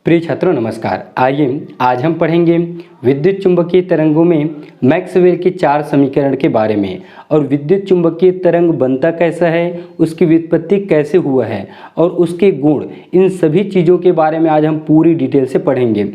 प्रिय छात्रों नमस्कार। आइए आज हम पढ़ेंगे विद्युत चुंबकीय तरंगों में मैक्सवेल के 4 समीकरण के बारे में और विद्युत चुंबकीय तरंग बनता कैसा है, उसकी व्युत्पत्ति कैसे हुआ है और उसके गुण, इन सभी चीज़ों के बारे में आज हम पूरी डिटेल से पढ़ेंगे।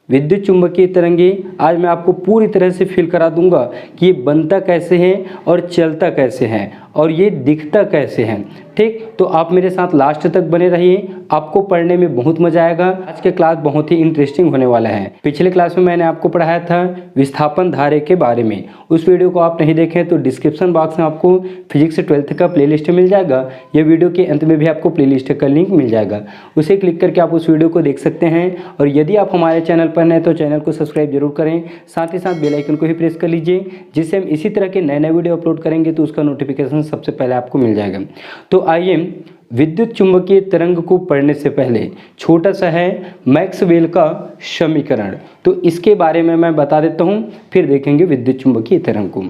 विद्युत चुंबकीय तरंगे आज मैं आपको पूरी तरह से फील करा दूंगा कि ये बनता कैसे है और चलता कैसे है और ये दिखता कैसे है। ठीक, तो आप मेरे साथ लास्ट तक बने रहिए, आपको पढ़ने में बहुत मजा आएगा। आज के क्लास बहुत ही इंटरेस्टिंग होने वाला है। पिछले क्लास में मैंने आपको पढ़ाया था विस्थापन धारे के बारे में। उस वीडियो को आप नहीं देखें तो डिस्क्रिप्शन बॉक्स में आपको फिजिक्स 12th का प्लेलिस्ट मिल जाएगा। ये वीडियो के अंत में भी आपको प्लेलिस्ट का लिंक मिल जाएगा, उसे क्लिक करके आप उस वीडियो को देख सकते हैं। और यदि आप हमारे चैनल पर नए तो चैनल को सब्सक्राइब जरूर करें, साथ ही साथ बेल आइकन को भी प्रेस कर लीजिए, जिससे हम इसी तरह के नए नए वीडियो अपलोड करेंगे तो उसका नोटिफिकेशन सबसे पहले आपको मिल जाएगा। तो आइए विद्युत चुंबकीय तरंग को पढ़ने से पहले छोटा सा है मैक्सवेल का समीकरण, तो इसके बारे में मैं बता देता हूं, फिर देखेंगे विद्युत चुंबकीय तरंग को।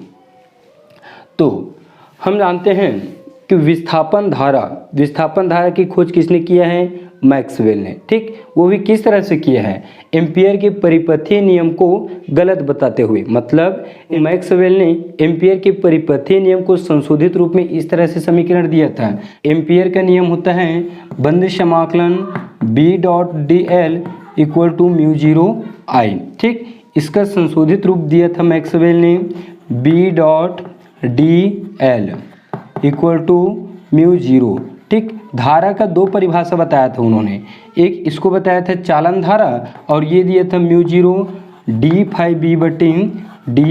तो हम जानते हैं कि विस्थापन धारा की खोज किसने किया है? मैक्सवेल ने। ठीक, वो भी किस तरह से किया है? एम्पियर के परिपथीय नियम को गलत बताते हुए। मतलब मैक्सवेल ने एम्पियर के परिपथीय नियम को संशोधित रूप में इस तरह से समीकरण दिया था। एम्पियर का नियम होता है बंद समाकलन B.dl इक्वल टू μ0I। ठीक, इसका संशोधित रूप दिया था मैक्सवेल ने B.dl इक्वल टू μ0। ठीक, धारा का 2 परिभाषा बताया था उन्होंने। एक इसको बताया था चालन धारा और ये दिया था μ0 d∅b/dt।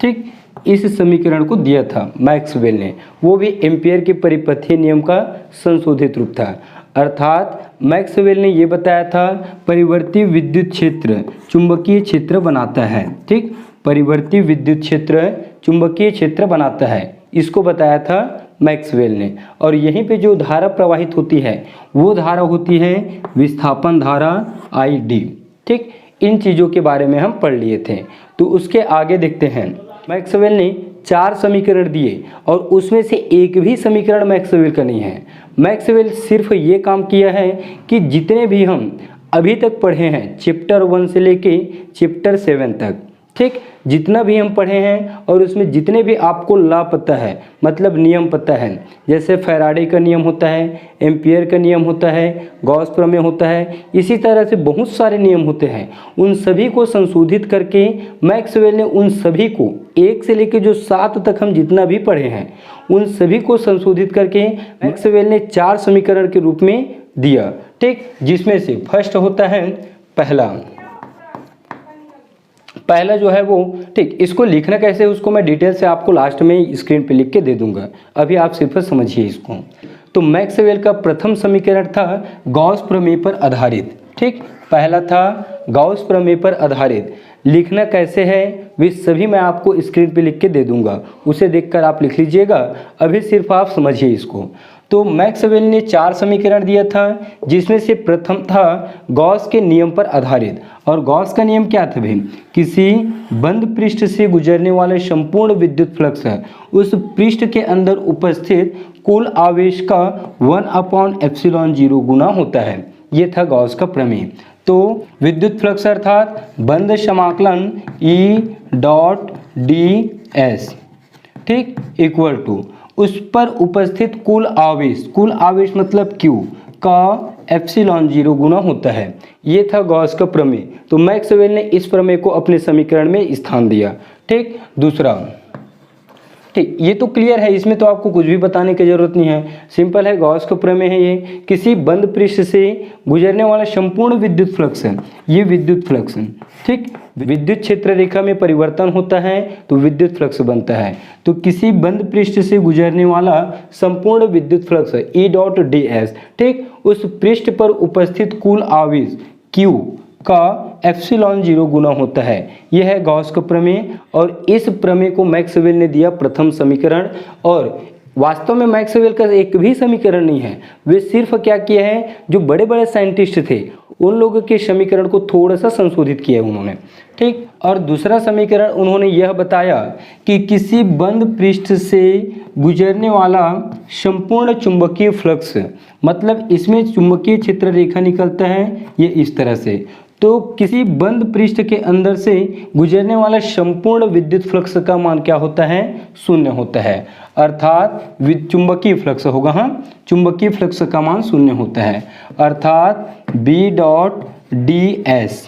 ठीक, इस समीकरण को दिया था मैक्सवेल ने, वो भी एम्पियर के परिपथीय नियम का संशोधित रूप था। अर्थात मैक्सवेल ने ये बताया था परिवर्ती विद्युत क्षेत्र चुंबकीय क्षेत्र बनाता है। ठीक, परिवर्ती विद्युत क्षेत्र चुंबकीय क्षेत्र बनाता है, इसको बताया था मैक्सवेल ने। और यहीं पे जो धारा प्रवाहित होती है वो धारा होती है विस्थापन धारा ID। ठीक, इन चीज़ों के बारे में हम पढ़ लिए थे। तो उसके आगे देखते हैं, मैक्सवेल ने 4 समीकरण दिए और उसमें से एक भी समीकरण मैक्सवेल का नहीं है। मैक्सवेल सिर्फ ये काम किया है कि जितने भी हम अभी तक पढ़े हैं चैप्टर 1 से लेके चैप्टर 7 तक, ठीक, जितना भी हम पढ़े हैं और उसमें जितने भी आपको लॉ पता है, मतलब नियम पता है, जैसे फैराडे का नियम होता है, एम्पियर का नियम होता है, गॉस प्रमेय होता है, इसी तरह से बहुत सारे नियम होते हैं। उन सभी को संशोधित करके मैक्सवेल ने उन सभी को 1 से लेकर जो 7 तक हम जितना भी पढ़े हैं उन सभी को संशोधित करके मैक्सवेल ने 4 समीकरण के रूप में दिया। ठीक, जिसमें से फर्स्ट होता है पहला जो है वो, ठीक, इसको लिखना कैसे है उसको मैं डिटेल से आपको लास्ट में स्क्रीन पे लिख के दे दूंगा, अभी आप सिर्फ समझिए इसको। तो मैक्सवेल का प्रथम समीकरण था गॉस प्रमेय पर आधारित। ठीक, पहला था गॉस प्रमेय पर आधारित। लिखना कैसे है वे सभी मैं आपको स्क्रीन पे लिख के दे दूंगा, उसे देखकर आप लिख लीजिएगा, अभी सिर्फ आप समझिए इसको। तो मैक्सवेल ने 4 समीकरण दिया था, जिसमें से प्रथम था गॉस के नियम पर आधारित। और गॉस का नियम क्या था भाई? किसी बंद पृष्ठ से गुजरने वाले संपूर्ण विद्युत फ्लक्स है उस पृष्ठ के अंदर उपस्थित कुल आवेश का 1/ε0 गुना होता है। ये था गॉस का प्रमेय। तो विद्युत फ्लक्स अर्थात बंद समाकलन E.ds, ठीक, इक्वल टू उस पर उपस्थित कुल आवेश मतलब Q का ε0 गुना होता है। ये था गॉस का प्रमेय। तो मैक्सवेल ने इस प्रमेय को अपने समीकरण में स्थान दिया। ठीक, दूसरा, ठीक, ये तो क्लियर है, इसमें तो आपको कुछ भी बताने की जरूरत नहीं है, सिंपल है, गॉस का प्रमेय है। ये किसी बंद पृष्ठ से गुजरने वाला संपूर्ण विद्युत फ्लक्स है, ये विद्युत फ्लक्स है। ठीक, विद्युत क्षेत्र रेखा में परिवर्तन होता है तो विद्युत फ्लक्स बनता है। तो किसी बंद पृष्ठ से गुजरने वाला संपूर्ण विद्युत फ्लक्स है E.ds, ठीक, उस पृष्ठ पर उपस्थित कुल आवेश Q का ε0 गुना होता है। यह है गॉस का प्रमेय और इस प्रमेय को मैक्सवेल ने दिया प्रथम समीकरण। और वास्तव में मैक्सवेल का एक भी समीकरण नहीं है, वे सिर्फ क्या किया है, जो बड़े बड़े साइंटिस्ट थे उन लोगों के समीकरण को थोड़ा सा संशोधित किया उन्होंने। ठीक, और दूसरा समीकरण उन्होंने यह बताया कि किसी बंद पृष्ठ से गुजरने वाला संपूर्ण चुंबकीय फ्लक्स, मतलब इसमें चुंबकीय क्षेत्र रेखा निकलता है ये इस तरह से। तो किसी बंद पृष्ठ के अंदर से गुजरने वाला संपूर्ण विद्युत फ्लक्स का मान क्या होता है? शून्य होता है। अर्थात चुंबकीय फ्लक्स होगा, हाँ, चुंबकीय फ्लक्स का मान शून्य होता है। अर्थात B dot D S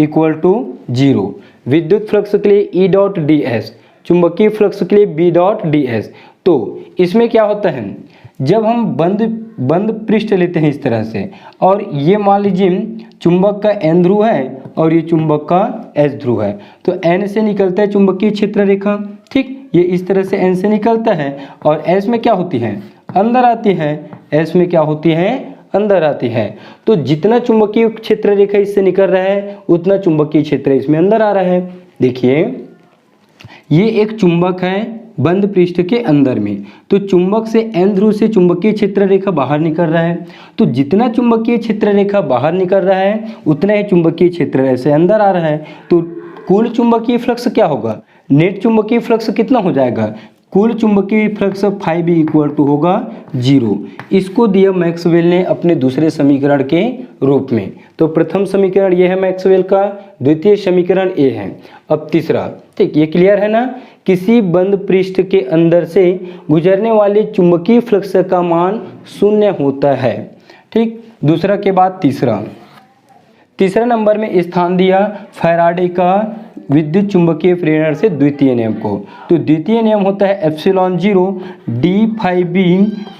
equal to 0। विद्युत फ्लक्स के लिए E डॉट डी एस, चुंबकीय फ्लक्स के लिए B डॉट डी एस। तो इसमें क्या होता है, जब हम बंद पृष्ठ लेते हैं इस तरह से, और ये मान लीजिए चुंबक का N ध्रुव है और ये चुंबक का S ध्रुव है, तो N से निकलता है चुंबकीय क्षेत्र रेखा, ठीक, ये इस तरह से N से निकलता है और S में क्या होती है? अंदर आती है। S में क्या होती है? अंदर आती है। तो जितना चुंबकीय क्षेत्र रेखा इससे निकल रहा है उतना चुंबकीय क्षेत्र इसमें अंदर आ रहा है। देखिए ये एक चुंबक है बंद पृष्ठ के अंदर में, तो चुंबक से N ध्रुव से चुंबकीय क्षेत्र रेखा बाहर निकल रहा है। तो जितना चुंबकीय क्षेत्र रेखा बाहर निकल रहा है उतना ही चुंबकीय क्षेत्र ऐसे अंदर आ रहा है। तो कुल चुंबकीय फ्लक्स क्या होगा? नेट चुंबकीय फ्लक्स कितना हो जाएगा? कुल चुंबकीय फ्लक्स φB इक्वल टू होगा 0। इसको दिया मैक्सवेल ने अपने दूसरे समीकरण के रूप में। तो प्रथम समीकरण ये है मैक्सवेल का, द्वितीय समीकरण ए है। अब तीसरा, ठीक, ये क्लियर है ना? किसी बंद पृष्ठ के अंदर से गुजरने वाले चुंबकीय फ्लक्स का मान शून्य होता है, ठीक। दूसरा के बाद तीसरा नंबर में स्थान दिया फैराडे का विद्युत चुंबकीय प्रेरण से द्वितीय नियम को। तो द्वितीय नियम होता है एप्सिलॉन 0 डी फाई बी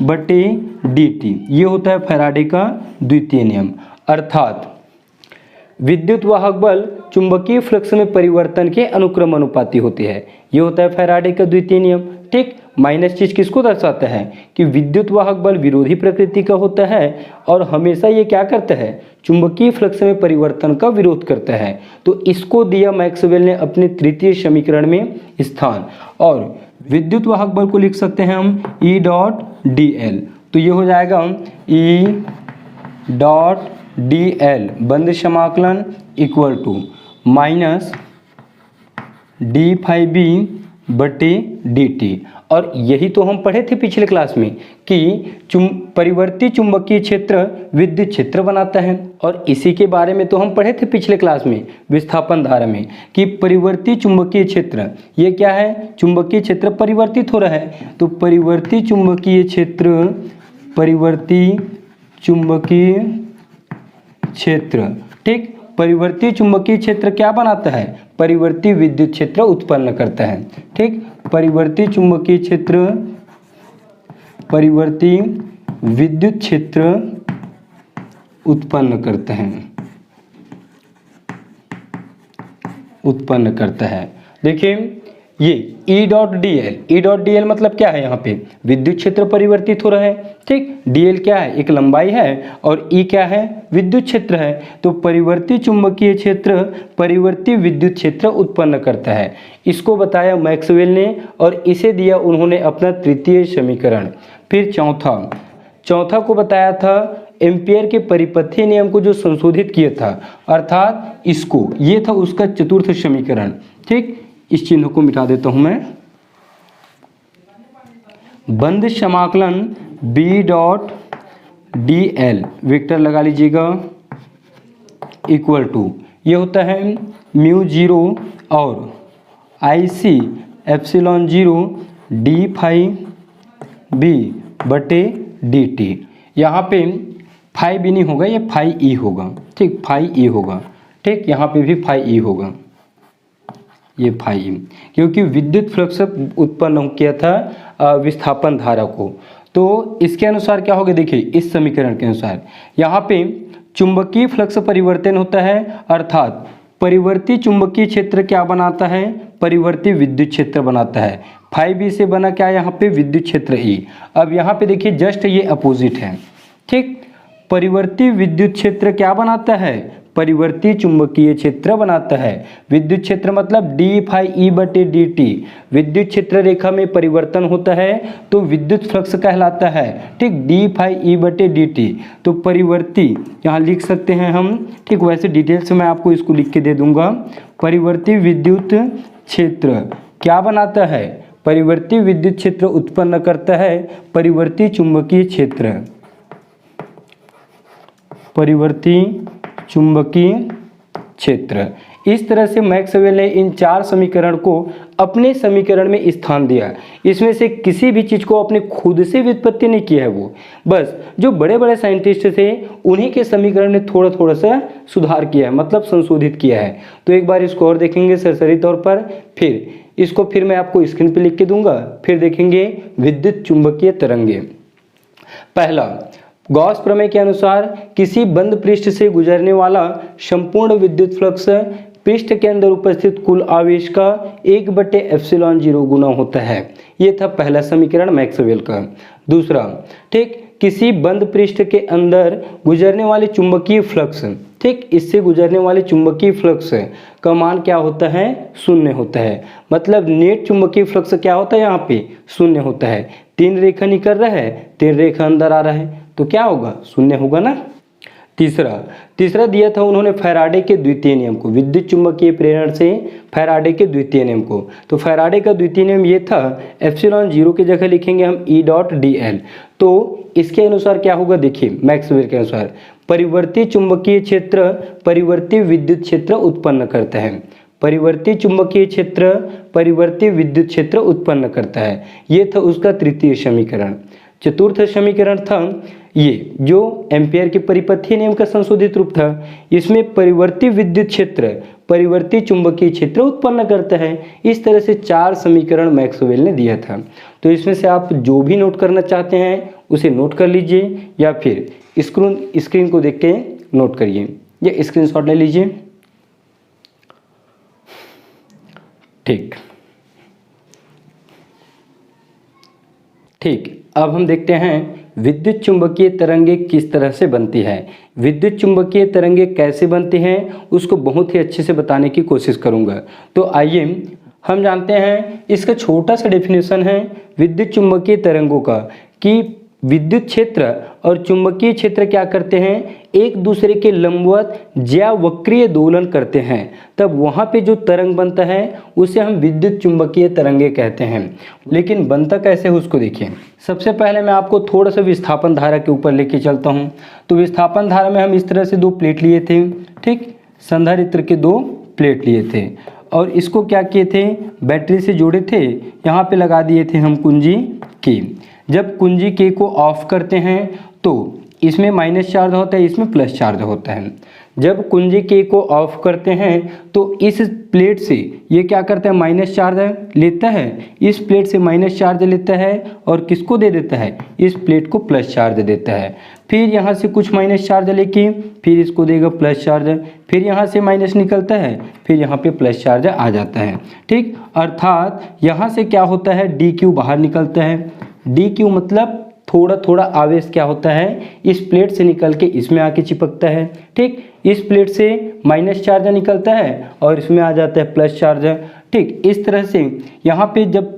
बटे डी टी, ये होता है फैराडे का द्वितीय नियम। अर्थात विद्युत वाहक बल चुंबकीय फ्लक्स में परिवर्तन के अनुक्रम अनुपाती होती है, ये होता है फैराडे का द्वितीय नियम, ठीक। माइनस चीज किसको दर्शाता है कि विद्युत वाहक बल विरोधी प्रकृति का होता है और हमेशा ये क्या करता है? चुंबकीय फ्लक्स में परिवर्तन का विरोध करता है। तो इसको दिया मैक्सवेल ने अपने तृतीय समीकरण में स्थान, और विद्युत वाहक बल को लिख सकते हैं हम E डॉट डी एल। तो ये हो जाएगा E डॉट डी एल बंद समाकलन equal to minus D phi B बटे डी टी। और यही तो हम पढ़े थे पिछले क्लास में कि परिवर्ती चुंबकीय क्षेत्र विद्युत क्षेत्र बनाता है, और इसी के बारे में तो हम पढ़े थे पिछले क्लास में विस्थापन धारा में कि परिवर्ती चुंबकीय क्षेत्र ये क्या है? चुंबकीय क्षेत्र परिवर्तित हो रहा है। तो परिवर्ती चुंबकीय क्षेत्र, ठीक, परिवर्ती चुंबकीय क्षेत्र क्या बनाता है? परिवर्ती विद्युत क्षेत्र उत्पन्न करता है, ठीक। परिवर्ती चुंबकीय क्षेत्र परिवर्ती विद्युत क्षेत्र उत्पन्न करता है। देखिए ये E डॉट डी एल मतलब क्या है? यहाँ पे विद्युत क्षेत्र परिवर्तित हो रहा है, ठीक। dl क्या है? एक लंबाई है, और E क्या है? विद्युत क्षेत्र है। तो परिवर्ती चुंबकीय क्षेत्र परिवर्ती विद्युत क्षेत्र उत्पन्न करता है। इसको बताया मैक्सवेल ने और इसे दिया उन्होंने अपना तृतीय समीकरण। फिर चौथा को बताया था एम्पियर के परिपथीय नियम को जो संशोधित किया था, अर्थात इसको, ये था उसका चतुर्थ समीकरण, ठीक। इस चिन्ह को मिटा देता हूं मैं। बंद समाकलन B dot D L vector लगा लीजिएगा इक्वल टू, ये होता है म्यू 0 और IC epsilon 0 D phi B बटे डी टी। यहाँ पे फाई बी नहीं होगा, ये फाई ई होगा, ठीक, फाई ई होगा, ठीक। यहाँ पे भी फाई ई होगा, ये फाई ई, क्योंकि विद्युत फ्लक्स उत्पन्न किया था विस्थापन धारा को। तो इसके अनुसार क्या होगा? देखिए इस समीकरण के अनुसार यहाँ पे चुंबकीय फ्लक्स परिवर्तन होता है, अर्थात परिवर्ती चुंबकीय क्षेत्र क्या बनाता है? परिवर्ती विद्युत क्षेत्र बनाता है। फाई बी से बना क्या? यहाँ पे विद्युत क्षेत्र E। अब यहाँ पे देखिए जस्ट ये अपोजिट है, ठीक। परिवर्ती विद्युत क्षेत्र क्या बनाता है? परिवर्ती चुंबकीय क्षेत्र बनाता है। विद्युत क्षेत्र मतलब डी फाई ई बटे डी टी। विद्युत क्षेत्र रेखा में परिवर्तन होता है तो विद्युत फ्लक्स कहलाता है, ठीक, डी फाई ई बटे डी टी। तो परिवर्ती यहाँ लिख सकते हैं हम, ठीक, वैसे डिटेल से मैं आपको इसको लिख के दे दूंगा। परिवर्ती विद्युत क्षेत्र क्या बनाता है? परिवर्ती विद्युत क्षेत्र उत्पन्न करता है परिवर्ती चुंबकीय क्षेत्र। परिवर्ती चुंबकीय क्षेत्र। इस तरह से मैक्सवेल ने इन 4 समीकरण को अपने समीकरण में स्थान दिया। इसमें से किसी भी चीज़ को अपने खुद से व्युत्पत्ति नहीं किया है वो, बस जो बड़े बड़े साइंटिस्ट थे उन्हीं के समीकरण ने थोड़ा थोड़ा सा सुधार किया है, मतलब संशोधित किया है। तो एक बार इसको और देखेंगे सरसरी तौर पर, फिर मैं आपको स्क्रीन पे लिख के दूंगा, फिर देखेंगे विद्युत चुंबकीय तरंगे। पहला, गॉस प्रमेय के अनुसार किसी बंद पृष्ठ से गुजरने वाला संपूर्ण विद्युत फ्लक्स पृष्ठ के अंदर उपस्थित कुल आवेश का 1/ε0 गुना होता है। ये था पहला समीकरण मैक्सवेल का। दूसरा, ठीक, किसी बंद पृष्ठ के अंदर गुजरने वाले चुंबकीय फ्लक्स, ठीक, इससे गुजरने वाले चुंबकीय फ्लक्स का मान क्या होता है? 0 होता है। मतलब नेट चुंबकीय फ्लक्स क्या होता है? यहाँ पे 0 होता है। 3 रेखा निकल रहा है, 3 रेखा अंदर आ रहा है, तो क्या होगा? 0 होगा ना। तीसरा दिया था उन्होंने फैराडे के द्वितीय नियम को, विद्युत चुंबकीय प्रेरण से फैराडे के द्वितीय नियम को। तो फैराडे का द्वितीय नियम ये था, ε0 की जगह लिखेंगे हम E.dl। तो इसके अनुसार क्या होगा? देखिए मैक्सवेल के अनुसार परिवर्ती चुंबकीय क्षेत्र परिवर्ती विद्युत क्षेत्र उत्पन्न करता है। परिवर्ती चुंबकीय क्षेत्र परिवर्ती विद्युत क्षेत्र उत्पन्न करता है। ये था उसका तृतीय समीकरण। चतुर्थ समीकरण था ये, जो एम्पियर के परिपथीय नियम का संशोधित रूप था। इसमें परिवर्ती विद्युत क्षेत्र परिवर्ती चुंबकीय क्षेत्र उत्पन्न करता है। इस तरह से 4 समीकरण मैक्सवेल ने दिया था। तो इसमें से आप जो भी नोट करना चाहते हैं उसे नोट कर लीजिए, या फिर स्क्रीन को देख के नोट करिए, या स्क्रीनशॉट ले लीजिए। ठीक, अब हम देखते हैं विद्युत चुंबकीय तरंगे किस तरह से बनती है। विद्युत चुंबकीय तरंगे कैसे बनती हैं उसको बहुत ही अच्छे से बताने की कोशिश करूंगा। तो आइए हम जानते हैं, इसका छोटा सा डेफिनेशन है विद्युत चुंबकीय तरंगों का, कि विद्युत क्षेत्र और चुंबकीय क्षेत्र क्या करते हैं? एक दूसरे के लंबवत या वक्रीय दोलन करते हैं, तब वहाँ पे जो तरंग बनता है उसे हम विद्युत चुंबकीय तरंगे कहते हैं। लेकिन बनता कैसे है उसको देखिए। सबसे पहले मैं आपको थोड़ा सा विस्थापन धारा के ऊपर लेके चलता हूँ। तो विस्थापन धारा में हम इस तरह से 2 प्लेट लिए थे, ठीक, संधारित्र के 2 प्लेट लिए थे, और इसको क्या किए थे? बैटरी से जोड़े थे। यहाँ पे लगा दिए थे हम कुंजी की। जब कुंजी के को ऑफ करते हैं तो इसमें माइनस चार्ज होता है, इसमें प्लस चार्ज होता है। जब कुंजी के को ऑफ करते हैं तो इस प्लेट से ये क्या करता है? माइनस चार्ज लेता है, इस प्लेट से माइनस चार्ज लेता है और किसको दे देता है? इस प्लेट को प्लस चार्ज देता है। फिर यहाँ से कुछ माइनस चार्ज लेके फिर इसको देगा प्लस चार्ज, फिर यहाँ से माइनस निकलता है, फिर यहाँ पे प्लस चार्ज आ जाता है। ठीक, अर्थात यहाँ से क्या होता है? dq बाहर निकलता है। dq मतलब थोड़ा थोड़ा आवेश क्या होता है? इस प्लेट से निकल के इसमें आके चिपकता है। ठीक, इस प्लेट से माइनस चार्ज निकलता है और इसमें आ जाता है प्लस चार्ज। ठीक, इस तरह से यहाँ पे जब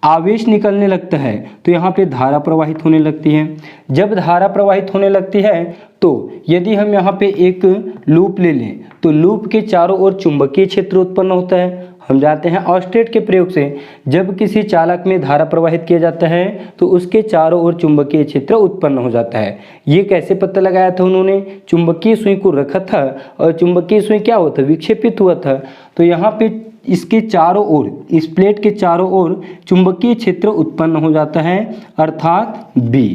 आवेश निकलने लगता है तो यहाँ पे धारा प्रवाहित होने लगती है। जब धारा प्रवाहित होने लगती है तो यदि हम यहाँ पे एक लूप ले लें तो लूप के चारों ओर चुंबकीय क्षेत्र उत्पन्न होता है। हम जानते हैं ऑस्टेट के प्रयोग से जब किसी चालक में धारा प्रवाहित किया जाता है तो उसके चारों ओर चुंबकीय क्षेत्र उत्पन्न हो जाता है। ये कैसे पता लगाया था उन्होंने? चुंबकीय सुई को रखा था और चुंबकीय सुई क्या हुआ था? विक्षेपित हुआ था। तो यहाँ पे इसके चारों ओर, इस प्लेट के चारों ओर चुंबकीय क्षेत्र उत्पन्न हो जाता है, अर्थात B।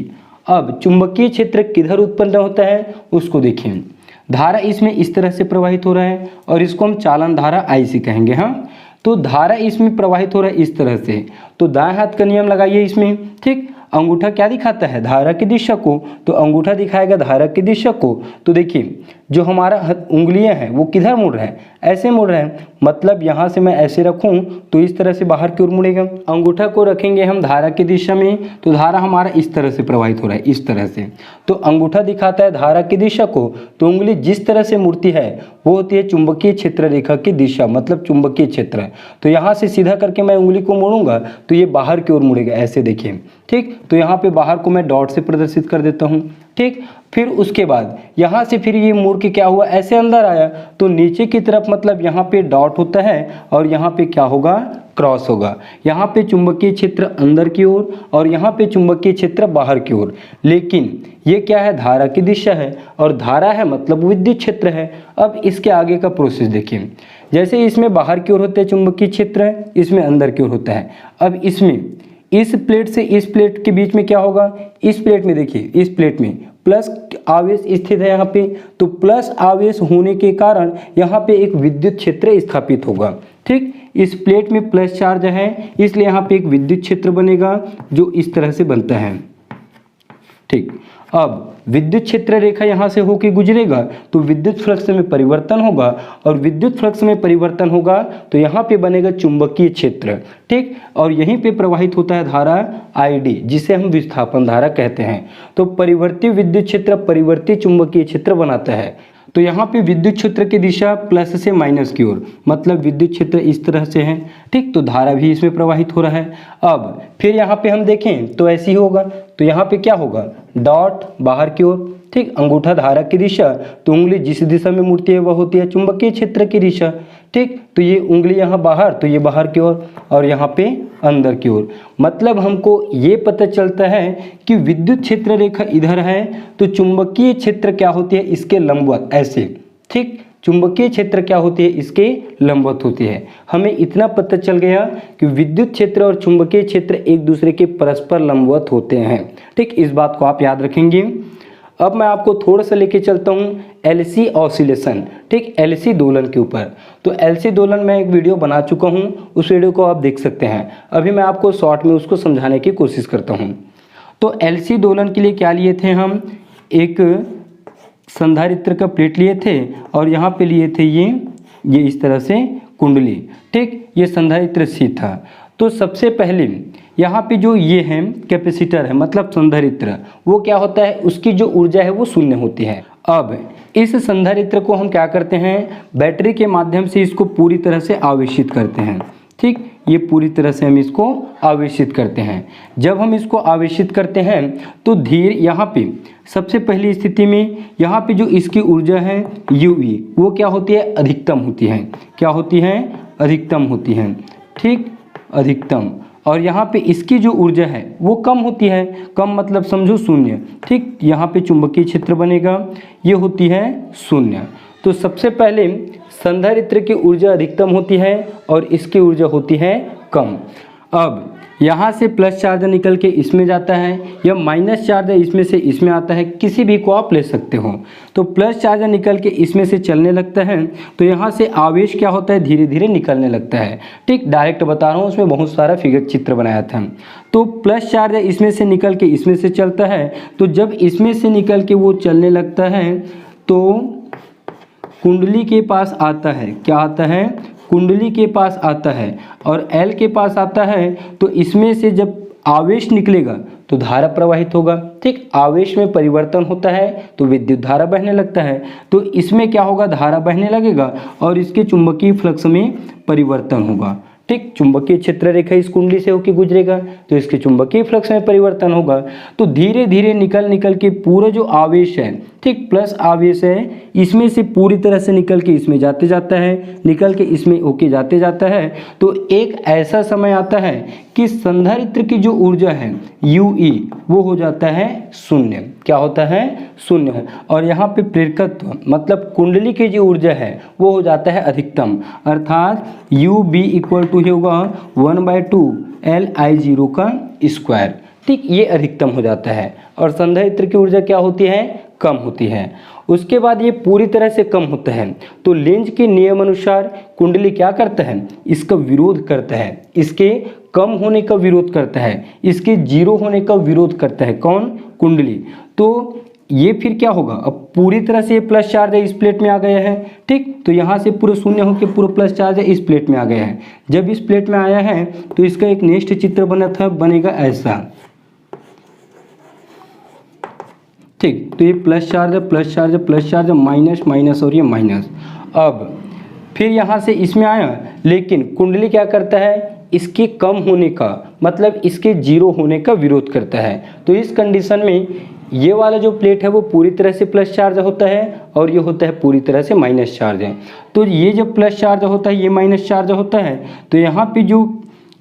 अब चुंबकीय क्षेत्र किधर उत्पन्न होता है उसको देखिए। धारा इसमें इस तरह से प्रवाहित हो रहा है और इसको हम चालन धारा IC कहेंगे। हाँ, तो धारा इसमें प्रवाहित हो रहा है इस तरह से। तो दाएं हाथ का नियम लगाइए इसमें। ठीक, अंगूठा क्या दिखाता है? धारा की दिशा को। तो अंगूठा दिखाएगा धारा की दिशा को। तो देखिए जो हमारा उंगलियां हैं वो किधर मुड़ रहे हैं? ऐसे मुड़ रहे हैं। मतलब यहाँ से मैं ऐसे रखूँ तो इस तरह से बाहर की ओर मुड़ेगा। अंगूठा को रखेंगे हम धारा की दिशा में तो धारा हमारा इस तरह से प्रवाहित हो रहा है, इस तरह से। तो अंगूठा दिखाता है धारा की दिशा को, तो उंगली जिस तरह से मुड़ती है वो होती है चुंबकीय क्षेत्र रेखा की दिशा, मतलब चुंबकीय क्षेत्र। तो यहाँ से सीधा करके मैं उंगली को मोड़ूंगा तो ये बाहर की ओर मुड़ेगा, ऐसे देखिए। ठीक, तो यहाँ पे बाहर को मैं डॉट से प्रदर्शित कर देता हूँ। ठीक, फिर उसके बाद यहाँ से फिर ये मुड़ के क्या हुआ? ऐसे अंदर आया तो नीचे की तरफ, मतलब यहाँ पे डॉट होता है और यहाँ पे क्या होगा? क्रॉस होगा। यहाँ पे चुंबकीय क्षेत्र अंदर की ओर और यहाँ पे चुंबकीय क्षेत्र बाहर की ओर। लेकिन ये क्या है, धारा की दिशा है और धारा है मतलब विद्युत क्षेत्र है। अब इसके आगे का प्रोसेस देखिए, जैसे इसमें बाहर की ओर होते हैं चुंबकीय क्षेत्र, इसमें अंदर की ओर होता है। अब इसमें इस प्लेट से इस प्लेट के बीच में क्या होगा, इस प्लेट में देखिए, इस प्लेट में प्लस आवेश स्थित है यहाँ पे, तो प्लस आवेश होने के कारण यहाँ पे एक विद्युत क्षेत्र स्थापित होगा। ठीक, इस प्लेट में प्लस चार्ज है इसलिए यहाँ पे एक विद्युत क्षेत्र बनेगा जो इस तरह से बनता है। ठीक, अब विद्युत क्षेत्र रेखा यहाँ से होके गुजरेगा तो विद्युत फ्लक्स में परिवर्तन होगा और विद्युत फ्लक्स में परिवर्तन होगा तो यहाँ पे बनेगा चुंबकीय क्षेत्र। ठीक, और यहीं पे प्रवाहित होता है धारा ID जिसे हम विस्थापन धारा कहते हैं। तो परिवर्ती विद्युत क्षेत्र परिवर्ती चुंबकीय क्षेत्र बनाता है। तो यहाँ पे विद्युत क्षेत्र की दिशा प्लस से माइनस की ओर, मतलब विद्युत क्षेत्र इस तरह से है। ठीक, तो धारा भी इसमें प्रवाहित हो रहा है। अब फिर यहाँ पे हम देखें तो ऐसे ही होगा, तो यहाँ पे क्या होगा, डॉट बाहर की ओर। ठीक, अंगूठा धारा की दिशा, तो उंगली जिस दिशा में मुड़ती है वह होती है चुंबकीय क्षेत्र की दिशा। ठीक, तो ये उंगली यहाँ बाहर, तो ये बाहर की ओर और यहाँ पे अंदर की ओर। मतलब हमको ये पता चलता है कि विद्युत क्षेत्र रेखा इधर है तो चुंबकीय क्षेत्र क्या होती है, इसके लंबवत ऐसे। ठीक, चुंबकीय क्षेत्र क्या होती है, इसके लंबवत होती है। हमें इतना पता चल गया कि विद्युत क्षेत्र और चुंबकीय क्षेत्र एक दूसरे के परस्पर लंबवत होते हैं। ठीक, इस बात को आप याद रखेंगे। अब मैं आपको थोड़ा सा लेके चलता हूँ LC ऑसिलेशन। ठीक, LC दोलन के ऊपर। तो LC दोलन मैं एक वीडियो बना चुका हूँ, उस वीडियो को आप देख सकते हैं। अभी मैं आपको शॉर्ट में उसको समझाने की कोशिश करता हूँ। तो LC दोलन के लिए क्या लिए थे हम, एक संधारित्र का प्लेट लिए थे और यहाँ पे लिए थे ये इस तरह से कुंडली। ठीक, ये संधारित्र C था। तो सबसे पहले यहाँ पे जो ये है कैपेसिटर है मतलब संधारित्र, वो क्या होता है, उसकी जो ऊर्जा है वो शून्य होती है। अब इस संधारित्र को हम क्या करते हैं, बैटरी के माध्यम से इसको पूरी तरह से आवेशित करते हैं। ठीक, ये पूरी तरह से हम इसको आवेशित करते हैं। जब हम इसको आवेशित करते हैं तो धीरे यहाँ पे सबसे पहली स्थिति में यहाँ पे जो इसकी ऊर्जा है UE वो क्या होती है, अधिकतम होती है। क्या होती है, अधिकतम होती है। ठीक, अधिकतम। और यहाँ पे इसकी जो ऊर्जा है वो कम होती है। कम मतलब समझो शून्य। ठीक, यहाँ पे चुंबकीय क्षेत्र बनेगा, ये होती है शून्य। तो सबसे पहले संधारित्र की ऊर्जा अधिकतम होती है और इसकी ऊर्जा होती है कम। अब यहाँ से प्लस चार्ज निकल के इसमें जाता है या माइनस चार्ज इसमें से इसमें आता है, किसी भी को आप ले सकते हो। तो प्लस चार्ज निकल के इसमें से चलने लगता है तो यहाँ से आवेश क्या होता है, धीरे धीरे निकलने लगता है। ठीक, डायरेक्ट बता रहा हूँ, उसमें बहुत सारा फिगर चित्र बनाया था। तो प्लस चार्ज इसमें से निकल के इसमें से चलता है, तो जब इसमें से निकल के वो चलने लगता है तो कुंडली के पास आता है। क्या आता है, कुंडली के पास आता है और L के पास आता है। तो इसमें से जब आवेश निकलेगा तो धारा प्रवाहित होगा। ठीक, आवेश में परिवर्तन होता है तो विद्युत धारा बहने लगता है। तो इसमें क्या होगा, धारा बहने लगेगा और इसके चुंबकीय फ्लक्स में परिवर्तन होगा। ठीक, चुंबकीय क्षेत्र रेखा इस कुंडली से होकर गुजरेगा तो इसके चुंबकीय फ्लक्स में परिवर्तन होगा। तो धीरे धीरे निकल के पूरा जो आवेश है, ठीक, प्लस आवेश है, इसमें से पूरी तरह से निकल के इसमें जाते जाता है, निकल के इसमें होके जाते जाता है। तो एक ऐसा समय आता है कि संधारित्र की जो ऊर्जा है UE वो हो जाता है शून्य। क्या होता है, शून्य। और यहाँ पे प्रेरकत्व मतलब कुंडली की जो ऊर्जा है वो हो जाता है अधिकतम, अर्थात UB इक्वल टू होगा 1/2 LI0 का स्क्वायर। ठीक, ये अधिकतम हो जाता है और संधारित्र की ऊर्जा क्या होती है, कम होती है। उसके बाद ये पूरी तरह से कम होता है तो लेंज के नियम अनुसार कुंडली क्या करता है, इसका विरोध करता है, इसके कम होने का विरोध करता है, इसके जीरो होने का विरोध करता है। कौन, कुंडली। तो ये फिर क्या होगा, अब पूरी तरह से ये प्लस चार्ज है इस प्लेट में आ गया है। ठीक, तो यहाँ से पूरा शून्य होकर पूरा प्लस चार्ज है इस प्लेट में आ गया है। जब इस प्लेट में आया है तो इसका एक नेक्स्ट चित्र बनेगा ऐसा। ठीक, तो ये प्लस चार्ज है, प्लस चार्ज है, प्लस चार्ज है, माइनस माइनस और ये माइनस। अब फिर यहाँ से इसमें आया, लेकिन कुंडली क्या करता है, इसके कम होने का मतलब इसके जीरो होने का विरोध करता है। तो इस कंडीशन में ये वाला जो प्लेट है वो पूरी तरह से प्लस चार्ज होता है और ये होता है पूरी तरह से माइनस चार्ज है। तो ये जब प्लस चार्ज होता है, ये माइनस चार्ज होता है, तो यहाँ पे जो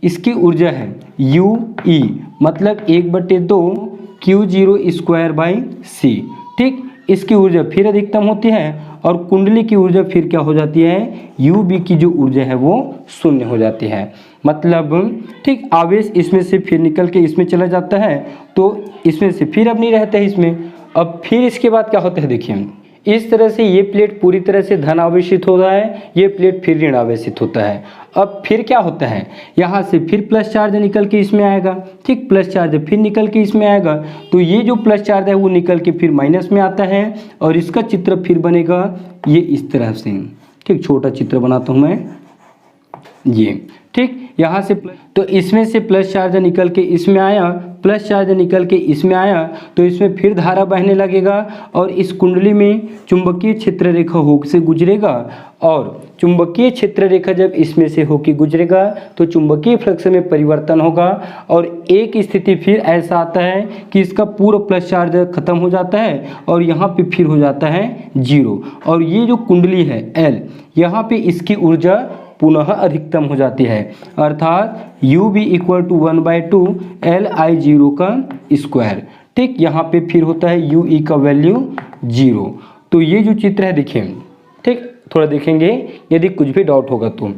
इसकी ऊर्जा है यू ई, मतलब 1/2 Q0² C। ठीक, इसकी ऊर्जा फिर अधिकतम होती है और कुंडली की ऊर्जा फिर क्या हो जाती है, यू बी की जो ऊर्जा है वो शून्य हो जाती है। मतलब ठीक, आवेश इसमें से फिर निकल के इसमें चला जाता है, तो इसमें से फिर अब नहीं रहता है इसमें। अब फिर इसके बाद क्या होता है, देखिए इस तरह से ये प्लेट पूरी तरह से धन आवेशित हो रहा है, ये प्लेट फिर ऋण आवेशित होता है। अब फिर क्या होता है, यहाँ से फिर प्लस चार्ज निकल के इसमें आएगा। ठीक, प्लस चार्ज फिर निकल के इसमें आएगा, तो ये जो प्लस चार्ज है वो निकल के फिर माइनस में आता है और इसका चित्र फिर बनेगा ये इस तरह से। ठीक, छोटा चित्र बनाता हूँ मैं ये। ठीक, यहाँ से तो इसमें से प्लस चार्ज निकल के इसमें आया, प्लस चार्ज निकल के इसमें आया, तो इसमें फिर धारा बहने लगेगा और इस कुंडली में चुंबकीय क्षेत्र रेखा हो से गुजरेगा और चुंबकीय क्षेत्र रेखा जब इसमें से होकर गुजरेगा तो चुंबकीय फ्लक्स में परिवर्तन होगा और एक स्थिति फिर ऐसा आता है कि इसका पूरा प्लस चार्ज खत्म हो जाता है और यहाँ पे फिर हो जाता है 0 और ये जो कुंडली है L, यहाँ पे इसकी ऊर्जा पुनः अधिकतम हो जाती है, अर्थात u b = 1/2 Li0 का स्क्वायर। ठीक, यहाँ पे फिर होता है u e का वैल्यू 0। तो ये जो चित्र है देखिए, ठीक, थोड़ा देखेंगे यदि कुछ भी डाउट होगा तो।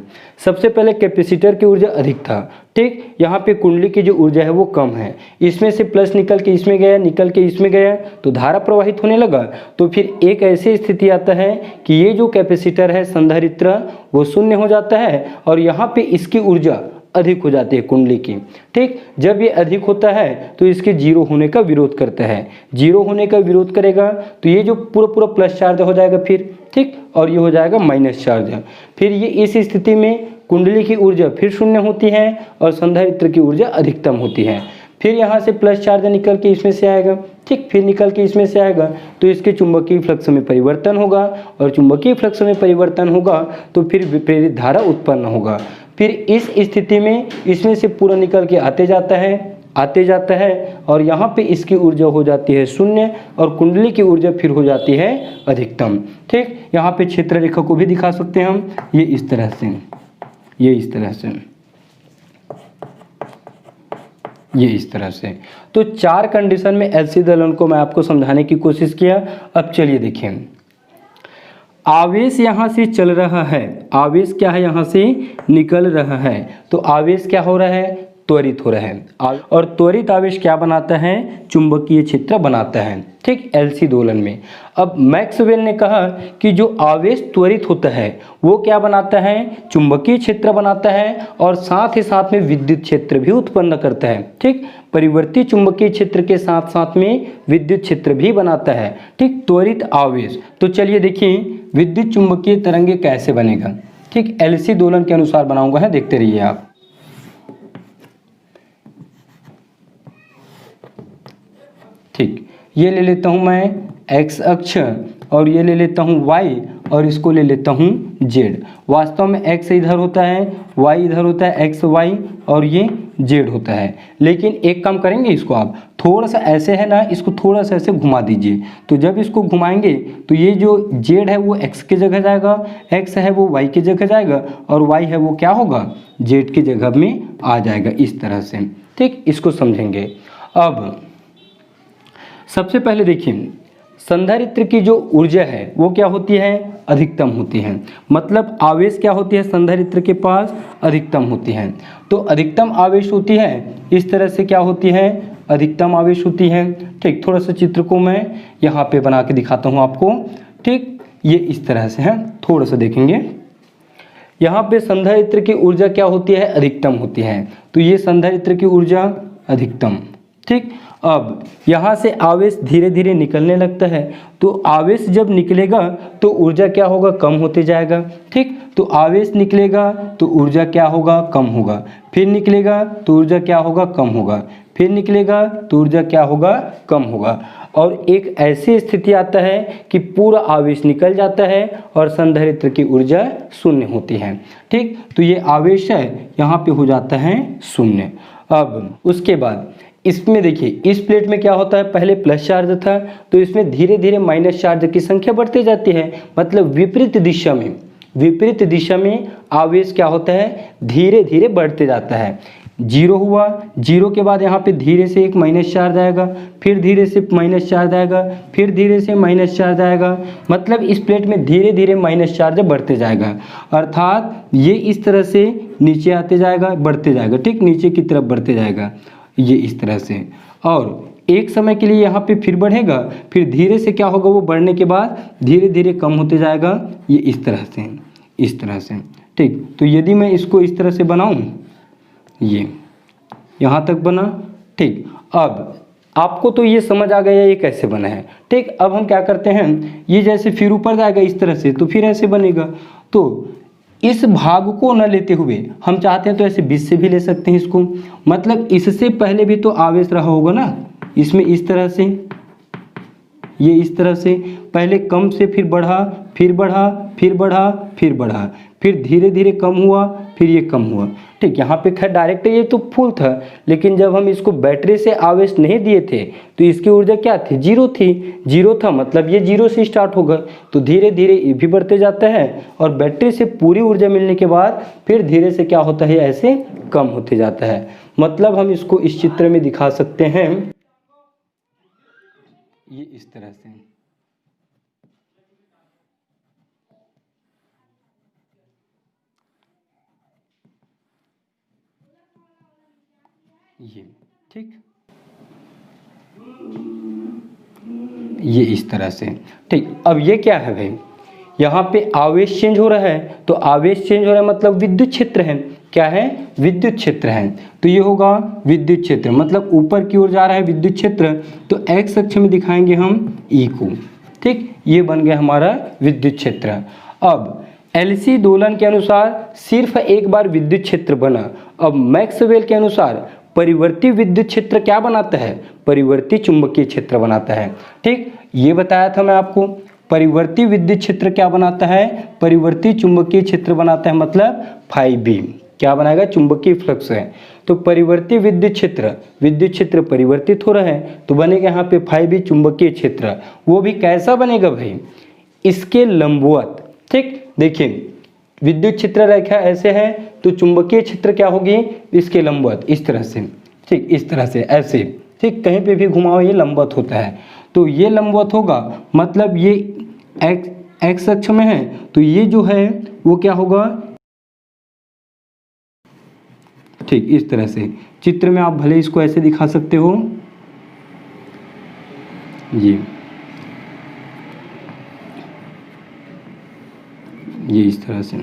सबसे पहले कैपेसिटर की ऊर्जा अधिक था। ठीक, यहाँ पे कुंडली की जो ऊर्जा है वो कम है, इसमें से प्लस निकल के इसमें गया, निकल के इसमें गया तो धारा प्रवाहित होने लगा। तो फिर एक ऐसी स्थिति आता है कि ये जो कैपेसिटर है संधारित्र वो शून्य हो जाता है और यहाँ पे इसकी ऊर्जा अधिक हो जाती है कुंडली की। ठीक, जब ये अधिक होता है तो इसके 0 होने का विरोध करता है, 0 होने का विरोध करेगा तो ये जो पूरा प्लस चार्ज हो जाएगा फिर। ठीक, और ये हो जाएगा माइनस चार्ज। फिर ये इस स्थिति में कुंडली की ऊर्जा फिर शून्य होती है और संधारित्र की ऊर्जा अधिकतम होती है। फिर यहाँ से प्लस चार्ज निकल के इसमें से आएगा। ठीक, फिर निकल के इसमें से आएगा तो इसके चुंबकीय फ्लक्स में परिवर्तन होगा और चुंबकीय फ्लक्स में परिवर्तन होगा तो फिर विपरीत धारा उत्पन्न होगा। फिर इस स्थिति में इसमें से पूरा निकल के आते जाता है और यहाँ पे इसकी ऊर्जा हो जाती है शून्य और कुंडली की ऊर्जा फिर हो जाती है अधिकतम। ठीक, यहाँ पे क्षेत्र रेखा को भी दिखा सकते हैं हम, ये इस तरह से, ये इस तरह से, ये इस तरह से। तो 4 कंडीशन में एलसी दोलन को मैं आपको समझाने की कोशिश किया। अब चलिए देखिए, आवेश यहाँ से चल रहा है, आवेश क्या है, यहाँ से निकल रहा है, तो आवेश क्या हो रहा है, त्वरित हो रहा है और त्वरित आवेश क्या बनाता है, चुंबकीय क्षेत्र बनाता है। ठीक, एलसी दोलन में। अब मैक्सवेल ने कहा कि जो आवेश त्वरित होता है वो क्या बनाता है, चुंबकीय क्षेत्र बनाता है और साथ ही साथ में विद्युत क्षेत्र भी उत्पन्न करता है। ठीक, परिवर्ती चुंबकीय क्षेत्र के साथ साथ में विद्युत क्षेत्र भी बनाता है। ठीक, त्वरित आवेश। तो चलिए देखिए विद्युत चुंबकीय तरंगे कैसे बनेगा। ठीक, एलसी दोलन के अनुसार बनाऊंगा, है, देखते रहिए आप। ठीक, ये ले लेता हूँ मैं x अक्ष और ये ले लेता हूँ y और इसको ले लेता हूँ z। वास्तव में x इधर होता है, y इधर होता है, x y और ये z होता है। लेकिन एक काम करेंगे, इसको आप थोड़ा सा ऐसे है ना, इसको थोड़ा सा ऐसे घुमा दीजिए। तो जब इसको घुमाएंगे तो ये जो z है वो x की जगह जाएगा, x है वो y की जगह जाएगा और y है वो क्या होगा, z की जगह में आ जाएगा, इस तरह से। ठीक, इसको समझेंगे। अब सबसे पहले देखिए संधारित्र की जो ऊर्जा है वो क्या होती है, अधिकतम होती है। मतलब आवेश क्या होती है, संधारित्र के पास अधिकतम होती है। तो अधिकतम आवेश होती है इस तरह से, क्या होती है, अधिकतम आवेश होती है। ठीक, थोड़ा सा चित्र को मैं यहाँ पे बना के दिखाता हूँ आपको। ठीक, ये इस तरह से है, थोड़ा सा देखेंगे। यहाँ पे संधारित्र की ऊर्जा क्या होती है, अधिकतम होती है। तो ये संधारित्र की ऊर्जा अधिकतम। ठीक, अब यहाँ से आवेश धीरे धीरे निकलने लगता है, तो आवेश जब निकलेगा तो ऊर्जा क्या होगा, कम होते जाएगा। ठीक, तो आवेश निकलेगा तो ऊर्जा क्या होगा, कम होगा, फिर निकलेगा तो ऊर्जा क्या होगा, कम होगा, फिर निकलेगा तो ऊर्जा क्या होगा, कम होगा। और एक ऐसी स्थिति आता है कि पूरा आवेश निकल जाता है और संधारित्र की ऊर्जा शून्य होती है। ठीक, तो ये आवेश है यहाँ पे हो जाता है शून्य। अब उसके बाद इसमें देखिए, इस प्लेट में क्या होता है, पहले प्लस चार्ज था तो इसमें धीरे धीरे माइनस चार्ज की संख्या बढ़ती जाती है, मतलब विपरीत दिशा में। विपरीत दिशा में आवेश क्या होता है, धीरे धीरे बढ़ते जाता है। 0 हुआ, 0 के बाद यहाँ पे धीरे से एक माइनस चार्ज आएगा, फिर धीरे से माइनस चार्ज आएगा, फिर धीरे से माइनस चार्ज आएगा। मतलब इस प्लेट में धीरे धीरे माइनस चार्ज बढ़ते जाएगा, अर्थात ये इस तरह से नीचे आते जाएगा, बढ़ते जाएगा, ठीक, नीचे की तरफ बढ़ते जाएगा ये इस तरह से। और एक समय के लिए यहाँ पे फिर बढ़ेगा, फिर धीरे से क्या होगा, वो बढ़ने के बाद धीरे धीरे कम होते जाएगा ये इस तरह से, इस तरह से, ठीक। तो यदि मैं इसको इस तरह से बनाऊं, ये यहाँ तक बना, ठीक। अब आपको तो ये समझ आ गया ये कैसे बना है, ठीक। अब हम क्या करते हैं, ये जैसे फिर ऊपर जाएगा इस तरह से, तो फिर ऐसे बनेगा। तो इस भाग को न लेते हुए हम चाहते हैं तो ऐसे बीच से भी ले सकते हैं इसको। मतलब इससे पहले भी तो आवेश रहा होगा ना, इसमें इस तरह से, ये इस तरह से पहले कम से फिर बढ़ा, फिर बढ़ा, फिर बढ़ा, फिर बढ़ा, फिर धीरे धीरे कम हुआ, फिर ये कम हुआ, ठीक। यहाँ पे खैर डायरेक्ट ये तो फुल था, लेकिन जब हम इसको बैटरी से आवेश नहीं दिए थे तो इसकी ऊर्जा क्या थी, 0 थी, 0 था, मतलब ये 0 से स्टार्ट होगा, तो धीरे धीरे ये भी बढ़ते जाता है। और बैटरी से पूरी ऊर्जा मिलने के बाद फिर धीरे से क्या होता है, ऐसे कम होते जाता है। मतलब हम इसको इस चित्र में दिखा सकते हैं ये इस तरह से, ये, ठीक, ये इस तरह से, ठीक। अब ये क्या है भाई, यहाँ पे आवेश चेंज हो रहा है, तो आवेश चेंज हो रहा है मतलब विद्युत क्षेत्र है, क्या है, विद्युत क्षेत्र है। तो ये होगा विद्युत क्षेत्र, मतलब ऊपर की ओर जा रहा है विद्युत क्षेत्र, तो एक्स अक्ष में दिखाएंगे हम ई को, ठीक। ये बन गया हमारा विद्युत क्षेत्र। अब एलसी दोलन के अनुसार सिर्फ एक बार विद्युत क्षेत्र बना। अब मैक्सवेल के अनुसार परिवर्ती विद्युत क्षेत्र क्या बनाता है, परिवर्ती चुंबकीय क्षेत्र बनाता है, ठीक। ये बताया था मैं आपको, परिवर्ती विद्युत क्षेत्र क्या बनाता है, परिवर्ती चुंबकीय क्षेत्र बनाता है, मतलब φB क्या बनाएगा, चुंबकीय फ्लक्स है। तो परिवर्ती विद्युत क्षेत्र परिवर्तित हो रहा है, तो बनेगा यहाँ पे φB चुंबकीय क्षेत्र। वो भी कैसा बनेगा भाई, इसके लंबवत, ठीक। देखिए विद्युत क्षेत्र रेखा ऐसे है, तो चुंबकीय क्षेत्र क्या होगी, इसके लंबवत, इस तरह से, ठीक, इस तरह से ऐसे, ठीक। कहीं पे भी घुमाओ ये लंबवत होता है, तो ये लंबवत होगा, मतलब ये एक्स अक्ष में है, तो ये जो है वो क्या होगा, ठीक, इस तरह से। चित्र में आप भले इसको ऐसे दिखा सकते हो, ये इस तरह से,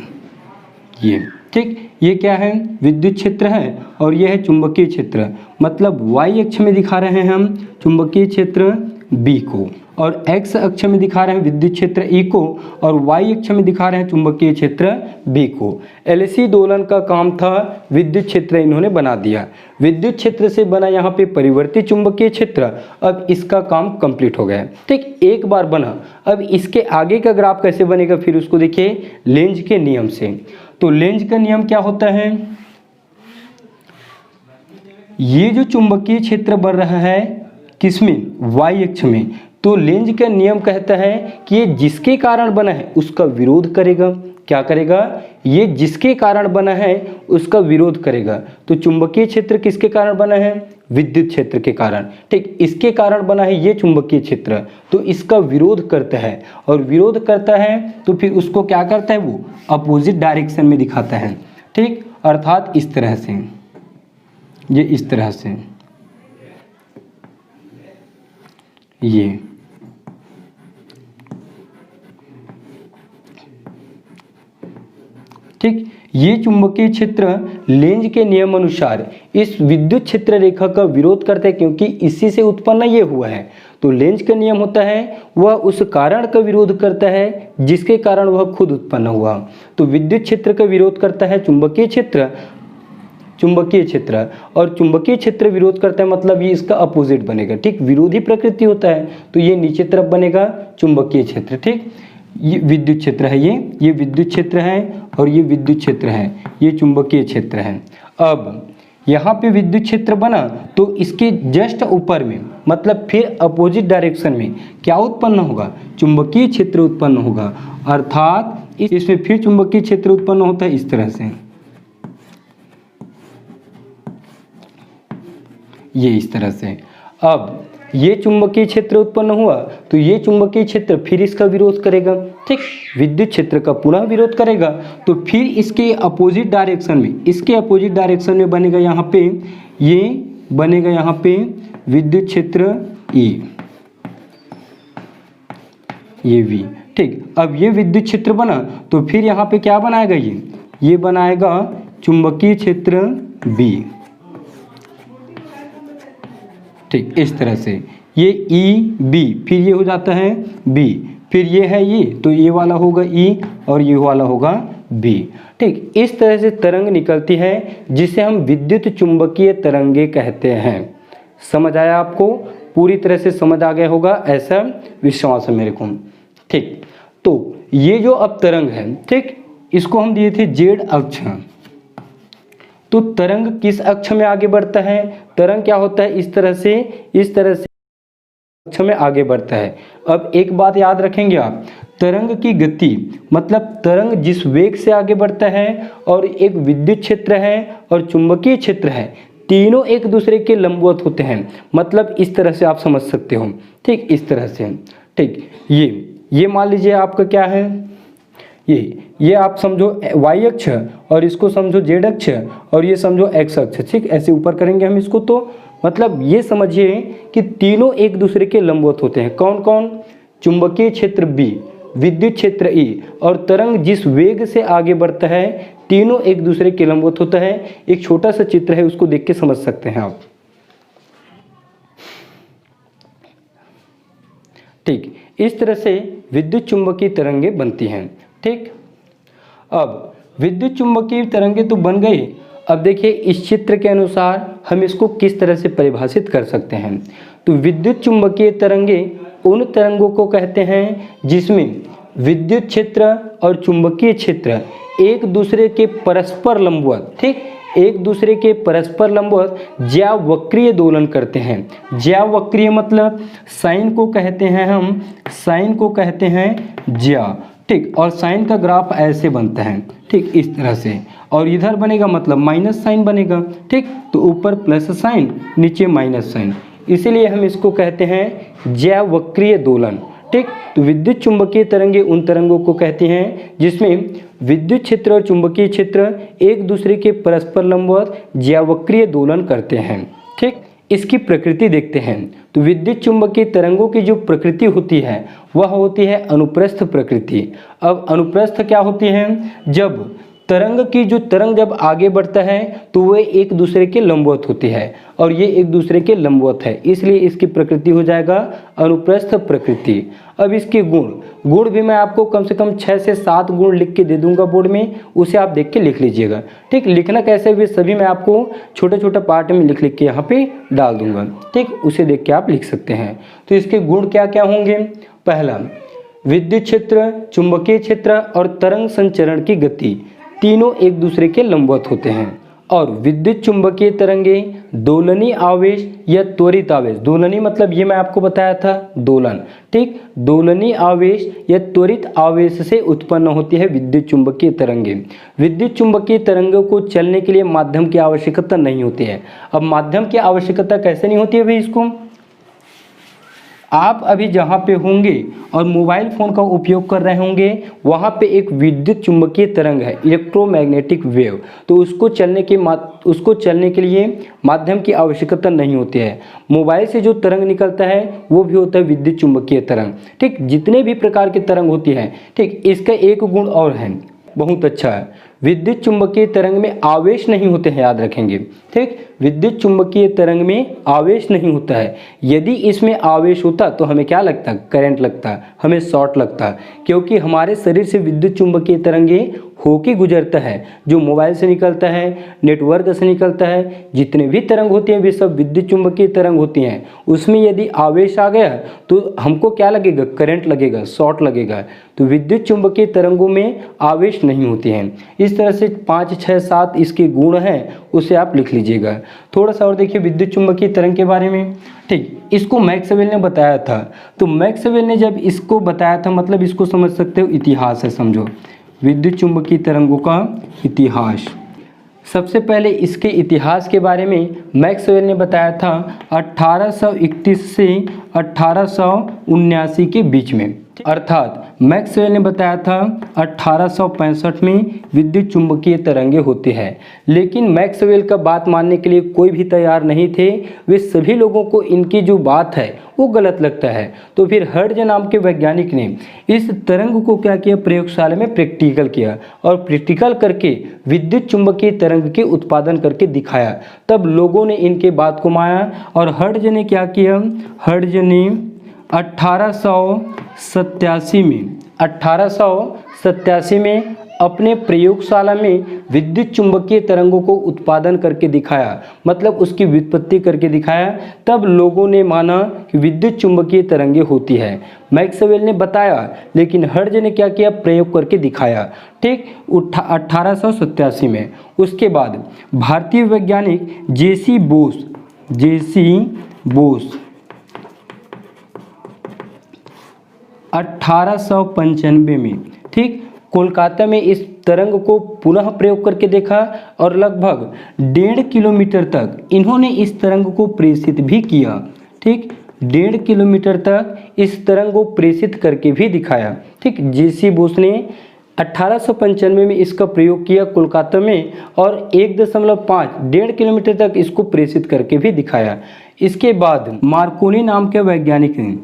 ये, ठीक। ये क्या है, विद्युत क्षेत्र है, और ये है चुंबकीय क्षेत्र। मतलब y अक्ष में दिखा रहे हैं हम चुंबकीय क्षेत्र B को, और x अक्ष में दिखा रहे हैं विद्युत क्षेत्र E को, और y अक्ष में दिखा रहे हैं चुंबकीय क्षेत्र B को। एलसी दोलन का काम था विद्युत क्षेत्र इन्होंने बना दिया। विद्युत क्षेत्र से बना यहाँ पे परिवर्ती चुंबकीय क्षेत्र। अब इसका काम कंप्लीट हो गया, ठीक, एक बार बना। अब इसके आगे का ग्राफ कैसे बनेगा, फिर उसको देखिए लेंज के नियम से। तो लेंज का नियम क्या होता है, ये जो चुंबकीय क्षेत्र बन रहा है किसमें, y अक्ष में, तो लेंज का नियम कहता है कि ये जिसके कारण बना है उसका विरोध करेगा। क्या करेगा, ये जिसके कारण बना है उसका विरोध करेगा। तो चुंबकीय क्षेत्र किसके कारण बना है, विद्युत क्षेत्र के कारण, ठीक। इसके कारण बना है ये चुंबकीय क्षेत्र, तो इसका विरोध करता है, और विरोध करता है तो फिर उसको क्या करता है, वो अपोजिट डायरेक्शन में दिखाता है, ठीक। अर्थात इस तरह से, ये इस तरह से, ये, ठीक। ये चुंबकीय क्षेत्र लेंज के नियम अनुसार इस विद्युत क्षेत्र रेखा का विरोध करते हैं, क्योंकि इसी से उत्पन्न ये हुआ है। तो लेंज का नियम होता है वह उस कारण का विरोध करता है जिसके कारण वह खुद उत्पन्न हुआ। तो विद्युत क्षेत्र का विरोध करता है चुंबकीय क्षेत्र, और चुंबकीय क्षेत्र विरोध करता है, मतलब ये इसका अपोजिट बनेगा, ठीक। विरोधी प्रकृति होता है, तो ये नीचे तरफ बनेगा चुंबकीय क्षेत्र, ठीक। ये विद्युत क्षेत्र है, ये विद्युत क्षेत्र है, और ये विद्युत क्षेत्र है, ये चुंबकीय क्षेत्र है। अब यहाँ पे विद्युत क्षेत्र बना, तो इसके जस्ट ऊपर में, मतलब फिर अपोजिट डायरेक्शन में क्या उत्पन्न होगा, चुंबकीय क्षेत्र उत्पन्न होगा। अर्थात इसमें फिर चुंबकीय क्षेत्र उत्पन्न होता है इस तरह से, ये इस तरह से। अब ये चुंबकीय क्षेत्र उत्पन्न हुआ तो ये चुंबकीय क्षेत्र फिर इसका विरोध करेगा, ठीक, विद्युत क्षेत्र का पुनः विरोध करेगा। तो फिर इसके अपोजिट डायरेक्शन में, इसके अपोजिट डायरेक्शन में बनेगा यहाँ पे, ये बनेगा यहाँ पे विद्युत क्षेत्र E, ये V, ठीक। अब ये विद्युत क्षेत्र बना तो फिर यहाँ पे क्या बनाएगा, ये बनाएगा चुंबकीय क्षेत्र B, ठीक, इस तरह से। ये E B, फिर ये हो जाता है B, फिर ये है ये, तो ये वाला होगा E और ये वाला होगा B, ठीक। इस तरह से तरंग निकलती है जिसे हम विद्युत चुंबकीय तरंगे कहते हैं। समझ आया आपको? पूरी तरह से समझ आ गया होगा, ऐसा विश्वास है मेरे को, ठीक। तो ये जो अब तरंग है, ठीक, इसको हम दिए थे Z अक्ष। तो तरंग किस अक्ष में आगे बढ़ता है? तरंग क्या होता है, इस तरह से अक्ष में आगे बढ़ता है। अब एक बात याद रखेंगे आप, तरंग की गति मतलब तरंग जिस वेग से आगे बढ़ता है और एक विद्युत क्षेत्र है और चुंबकीय क्षेत्र है, तीनों एक दूसरे के लंबवत होते हैं। मतलब इस तरह से आप समझ सकते हो, ठीक, इस तरह से, ठीक। ये मान लीजिए आपका क्या है, ये आप समझो y अक्ष और इसको समझो z अक्ष और ये समझो x अक्ष, ठीक। ऐसे ऊपर करेंगे हम इसको, तो मतलब ये समझिए कि तीनों एक दूसरे के लंबवत होते हैं। कौन कौन? चुंबकीय क्षेत्र B, विद्युत क्षेत्र E और तरंग जिस वेग से आगे बढ़ता है, तीनों एक दूसरे के लंबवत होता है। एक छोटा सा चित्र है, उसको देख के समझ सकते हैं आप, ठीक। इस तरह से विद्युत चुंबकीय तरंगे बनती हैं, ठीक। अब विद्युत चुंबकीय तरंगे तो बन गई। अब देखिए इस चित्र के अनुसार हम इसको किस तरह से परिभाषित कर सकते हैं। तो विद्युत चुंबकीय तरंगे उन तरंगों को कहते हैं जिसमें विद्युत क्षेत्र और चुंबकीय क्षेत्र एक दूसरे के परस्पर लंबवत, ठीक, एक दूसरे के परस्पर लंबवत ज्यावक्रीय दोलन करते हैं। ज्यावक्रीय मतलब साइन को कहते हैं हम, साइन को कहते हैं ज्या, ठीक। और साइन का ग्राफ ऐसे बनता है, ठीक, इस तरह से। और इधर बनेगा मतलब माइनस साइन बनेगा, ठीक। तो ऊपर प्लस साइन, नीचे माइनस साइन, इसीलिए हम इसको कहते हैं ज्यावक्रीय दोलन, ठीक। तो विद्युत चुंबकीय तरंगे उन तरंगों को कहते हैं जिसमें विद्युत क्षेत्र और चुंबकीय क्षेत्र एक दूसरे के परस्पर लंबवत ज्यावक्रीय दोलन करते हैं, ठीक। इसकी प्रकृति देखते हैं। तो विद्युत चुंबकीय तरंगों की जो प्रकृति होती है वह होती है अनुप्रस्थ प्रकृति। अब अनुप्रस्थ क्या होती है? जब तरंग जब आगे बढ़ता है तो वह एक दूसरे के लंबवत होती है और ये एक दूसरे के लंबवत है, इसलिए इसकी प्रकृति हो जाएगा अनुप्रस्थ प्रकृति। अब इसके गुण भी मैं आपको कम से कम 6 से 7 गुण लिख के दे दूंगा बोर्ड में, उसे आप देख के लिख लीजिएगा, ठीक। लिखना कैसे भी सभी मैं आपको छोटे छोटे पार्ट में लिख के यहाँ पे डाल दूंगा, ठीक। उसे देख के आप लिख सकते हैं। तो इसके गुण क्या क्या होंगे? पहला, विद्युत क्षेत्र, चुंबकीय क्षेत्र और तरंग संचरण की गति तीनों एक दूसरे के लंबवत होते हैं। और विद्युत चुंबकीय तरंगे दोलनी आवेश या त्वरित आवेश, दोलनी मतलब ये मैं आपको बताया था दोलन, ठीक। दोलनी आवेश या त्वरित आवेश से उत्पन्न होती है विद्युत चुंबकीय तरंगे। विद्युत चुंबकीय तरंगों को चलने के लिए माध्यम की आवश्यकता नहीं होती है। अब माध्यम की आवश्यकता कैसे नहीं होती है भाई? इसको आप अभी जहाँ पे होंगे और मोबाइल फ़ोन का उपयोग कर रहे होंगे, वहाँ पे एक विद्युत चुंबकीय तरंग है, इलेक्ट्रोमैग्नेटिक वेव, तो उसको चलने के लिए माध्यम की आवश्यकता नहीं होती है। मोबाइल से जो तरंग निकलता है वो भी होता है विद्युत चुंबकीय तरंग, ठीक। जितने भी प्रकार की तरंग होती है, ठीक। इसका एक गुण और है, बहुत अच्छा है, विद्युत चुंबकीय तरंग में आवेश नहीं होते हैं, याद रखेंगे, ठीक। विद्युत चुंबकीय तरंग में आवेश नहीं होता है। यदि इसमें आवेश होता तो हमें क्या लगता? करंट लगता, हमें शॉर्ट लगता, क्योंकि हमारे शरीर से विद्युत चुंबकीय तरंगे होके गुजरता है, जो मोबाइल से निकलता है, नेटवर्क से निकलता है, जितने भी तरंग होती हैं वे सब विद्युत चुंबकीय तरंग होती हैं। उसमें यदि आवेश आ गया तो हमको क्या लगेगा? करंट लगेगा, शॉर्ट लगेगा। तो विद्युत चुंबकीय तरंगों में आवेश नहीं होती हैं। इस तरह से 5, 6, 7 इसके गुण हैं, उसे आप लिख लीजिएगा। थोड़ा सा और देखिए विद्युत चुंबकीय तरंग के बारे में, ठीक। इसको मैक्सवेल ने बताया था। तो मैक्सवेल ने जब इसको बताया था, मतलब इसको समझ सकते हो इतिहास है, समझो विद्युत चुंबकीय तरंगों का इतिहास। सबसे पहले इसके इतिहास के बारे में मैक्सवेल ने बताया था 1831 से 1879 के बीच में, अर्थात मैक्सवेल ने बताया था 1865 में विद्युत चुंबकीय तरंगे होती है। लेकिन मैक्सवेल का बात मानने के लिए कोई भी तैयार नहीं थे। वे सभी लोगों को इनकी जो बात है वो गलत लगता है। तो फिर हर्ट्ज नाम के वैज्ञानिक ने इस तरंग को क्या किया, प्रयोगशाला में प्रैक्टिकल किया और प्रैक्टिकल करके विद्युत चुंबकीय तरंग के उत्पादन करके दिखाया। तब लोगों ने इनके बात को माना और हर्ट्ज ने क्या किया, हर्ट्ज ने 1887 में अपने प्रयोगशाला में विद्युत चुंबकीय तरंगों को उत्पादन करके दिखाया, मतलब उसकी व्युत्पत्ति करके दिखाया। तब लोगों ने माना कि विद्युत चुंबकीय तरंगे होती है। मैक्सवेल ने बताया लेकिन हर्ट्ज ने क्या किया, प्रयोग करके दिखाया। ठीक, 1887 में। उसके बाद भारतीय वैज्ञानिक जेसी बोस 1895 में, ठीक, कोलकाता में इस तरंग को पुनः प्रयोग करके देखा और लगभग 1.5 किलोमीटर तक इन्होंने इस तरंग को प्रेषित भी किया। ठीक, 1.5 किलोमीटर तक इस तरंग को प्रेषित करके भी दिखाया। ठीक, जेसी बोस ने 1895 में इसका प्रयोग किया कोलकाता में और 1.5 किलोमीटर तक इसको प्रेषित करके भी दिखाया। इसके बाद मार्कोनी नाम के वैज्ञानिक ने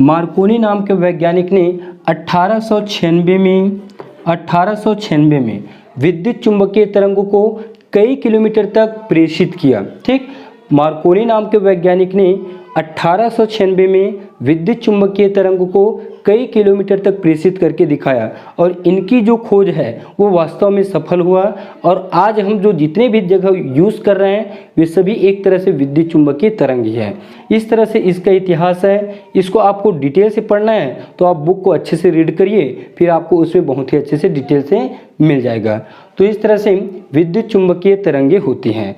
मार्कोनी नाम के वैज्ञानिक ने 1896 में विद्युत चुंबकीय तरंगों को कई किलोमीटर तक प्रेषित किया। ठीक, मार्कोनी नाम के वैज्ञानिक ने 1896 में विद्युत चुंबकीय तरंगों को कई किलोमीटर तक प्रेषित करके दिखाया और इनकी जो खोज है वो वास्तव में सफल हुआ। और आज हम जो जितने भी जगह यूज़ कर रहे हैं वे सभी एक तरह से विद्युत चुंबकीय तरंग ही है। इस तरह से इसका इतिहास है। इसको आपको डिटेल से पढ़ना है तो आप बुक को अच्छे से रीड करिए, फिर आपको उसमें बहुत ही अच्छे से डिटेल से मिल जाएगा। तो इस तरह से विद्युत चुंबकीय तरंगे होती हैं।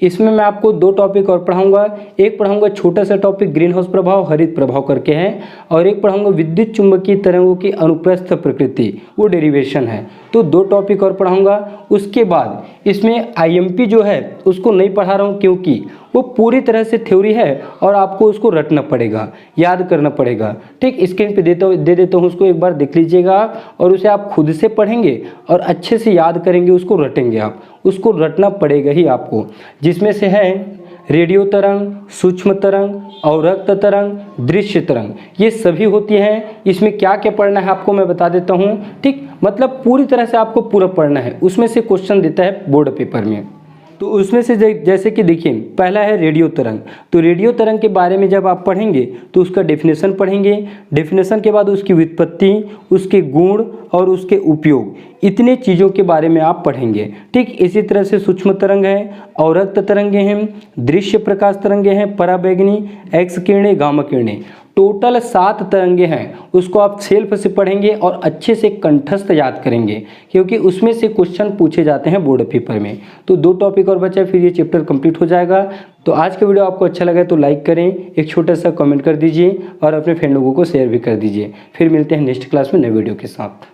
इसमें मैं आपको 2 टॉपिक और पढ़ाऊंगा। एक पढ़ाऊंगा छोटा सा टॉपिक ग्रीन हाउस प्रभाव, हरित प्रभाव करके है, और एक पढ़ाऊंगा विद्युत चुंबकीय तरंगों की अनुप्रस्थ प्रकृति, वो डेरिवेशन है। तो 2 टॉपिक और पढ़ाऊंगा। उसके बाद इसमें आईएमपी जो है उसको नहीं पढ़ा रहा हूँ क्योंकि वो पूरी तरह से थ्योरी है और आपको उसको रटना पड़ेगा, याद करना पड़ेगा। ठीक, स्क्रीन पे दे देता हूँ, उसको एक बार देख लीजिएगा और उसे आप खुद से पढ़ेंगे और अच्छे से याद करेंगे, उसको रटेंगे। आप उसको रटना पड़ेगा ही आपको, जिसमें से है रेडियो तरंग, सूक्ष्म तरंग, अवरक्त तरंग, दृश्य तरंग, ये सभी होती हैं। इसमें क्या क्या पढ़ना है आपको मैं बता देता हूँ। ठीक, मतलब पूरी तरह से आपको पूरा पढ़ना है। उसमें से क्वेश्चन देता है बोर्ड पेपर में। तो उसमें से जैसे कि देखिए, पहला है रेडियो तरंग। तो रेडियो तरंग के बारे में जब आप पढ़ेंगे तो उसका डेफिनेशन पढ़ेंगे। डेफिनेशन के बाद उसकी व्युत्पत्ति, उसके गुण और उसके उपयोग, इतने चीज़ों के बारे में आप पढ़ेंगे। ठीक, इसी तरह से सूक्ष्म तरंग है, अवरक्त तरंगे हैं, दृश्य प्रकाश तरंगे हैं, पराबैंगनी, एक्स किरणें, गामा किरणें, टोटल 7 तरंगे हैं। उसको आप सेल्फ से पढ़ेंगे और अच्छे से कंठस्थ याद करेंगे क्योंकि उसमें से क्वेश्चन पूछे जाते हैं बोर्ड पेपर में। तो 2 टॉपिक और बचा, फिर ये चैप्टर कंप्लीट हो जाएगा। तो आज का वीडियो आपको अच्छा लगा तो लाइक करें, एक छोटा सा कमेंट कर दीजिए और अपने फ्रेंड लोगों को शेयर भी कर दीजिए। फिर मिलते हैं नेक्स्ट क्लास में नए वीडियो के साथ।